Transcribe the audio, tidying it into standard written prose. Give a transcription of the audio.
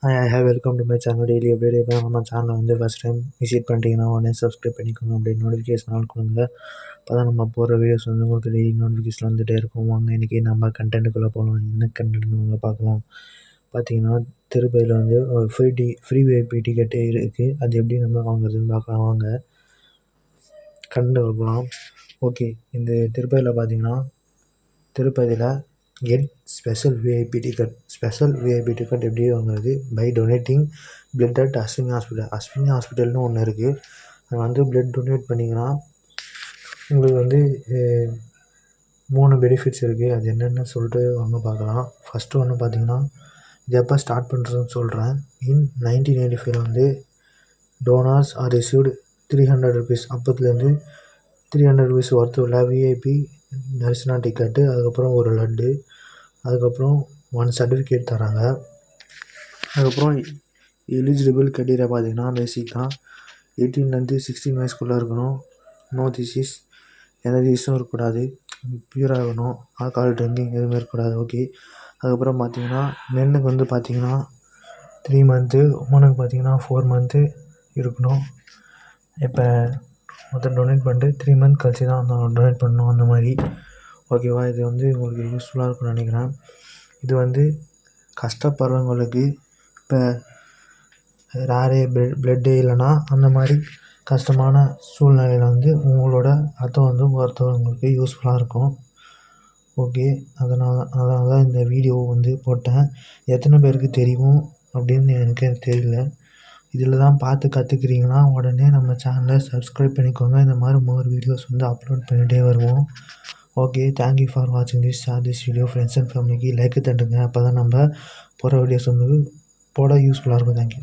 I have welcome to my channel daily update. இப்போ நம்ம சேனலை வந்து ஃபஸ்ட் டைம் விசிட் பண்ணிட்டீங்கன்னா உடனே சப்ஸ்கிரைப் பண்ணிக்கோங்க. அப்படியே நோட்டிஃபிகேஷன் ஆன் கொடுங்க. அப்போ தான் நம்ம போடுற வீடியோஸ் வந்து உங்களுக்கு டெய்லி நோட்டிஃபிகேஷன் வந்துகிட்டே இருக்கும். வாங்க இன்றைக்கி நம்ம கண்டென்ட்டுக்குள்ளே போகலாம். என்ன கண்டென்ட் நம்ம பார்க்கலாம் பார்த்தீங்கன்னா, திருப்பதியில் வந்து ஃப்ரீ விஐபி டிக்கெட்டு இருக்குது. அது எப்படி நம்ம வாங்குறதுன்னு பார்க்கலாம். வாங்க கண்டென்ட் போகலாம். ஓகே, இந்த திருப்பதியில் பார்த்தீங்கன்னா, திருப்பதியில் கெட் ஸ்பெஷல் விஐபி டிக்கெட் எப்படி வாங்குறது? By donating blood at Ashwini ஹாஸ்பிட்டல்னு ஒன்று இருக்குது. அது வந்து பிளட் டொனேட் பண்ணிங்கன்னா உங்களுக்கு வந்து 3 பெனிஃபிட்ஸ் இருக்குது. அது என்னென்னு சொல்லிட்டு வாங்க பார்க்கலாம். ஃபஸ்ட்டு ஒன்று பார்த்தீங்கன்னா, இது எப்போ ஸ்டார்ட் பண்ணுறதுன்னு சொல்கிறேன். இன் 1985 வந்து டோனார்ஸ் ஆர் ரிசீவ்டு ₹300. அப்போத்துலேருந்து ₹300 ஒர்த்து உள்ள விஐபி தரிசனா டிக்கெட்டு, அதுக்கப்புறம் ஒரு லட்டு, அதுக்கப்புறம் 1 சர்டிஃபிகேட் தராங்க. அதுக்கப்புறம் எலிஜிபிள் கிரைட்டீரியா பார்த்தீங்கன்னா, பேசிக் தான். 18லேருந்து 16 வயசுக்குள்ளே இருக்கணும். நோ டிசீஸ், எந்த டிசீஸும் இருக்கக்கூடாது. பியூராக இருக்கணும். ஆல்கஹால் ட்ரிங்கிங் எதுவுமே இருக்கக்கூடாது. ஓகே, அதுக்கப்புறம் பார்த்தீங்கன்னா, மென்னுக்கு வந்து பார்த்தீங்கன்னா 3 மந்த்து, உமனுக்கு பார்த்தீங்கன்னா 4 மந்த்து இருக்கணும். இப்போ மொத்தம் டொனேட் பண்ணிட்டு 3 மந்த் கழிச்சு தான் அந்த டொனேட் பண்ணணும். அந்த மாதிரி ஓகேவா? இது வந்து உங்களுக்கு யூஸ்ஃபுல்லாக இருக்கும்னு நினைக்கிறேன். இது வந்து கஷ்டப்படுறவங்களுக்கு, இப்போ ரேரே பிளட்டே இல்லைன்னா அந்த மாதிரி கஷ்டமான சூழ்நிலையில் வந்து உங்களோட ரத்தம் வந்து ஒருத்தவங்களுக்கு யூஸ்ஃபுல்லாக இருக்கும். ஓகே, அதனால தான் இந்த வீடியோ வந்து போட்டேன். எத்தனை பேருக்கு தெரியும் அப்படின்னு எனக்கு தெரியல. இதில் தான் பார்த்து கற்றுக்குறீங்கன்னா உடனே நம்ம சேனலை சப்ஸ்கிரைப் பண்ணிக்கோங்க. இந்த மாதிரி மோர் வீடியோஸ் வந்து அப்லோட் பண்ணிகிட்டே வருவோம். ஓகே, தேங்க்யூ ஃபார் வாட்சிங் share this video friends and ஃபேமிலிக்கு லைக் தட்டுங்க. அப்போ தான் நம்ம போகிற வீடியோஸ் வந்து போட யூஸ்ஃபுல்லாக இருக்கும். தேங்க்யூ.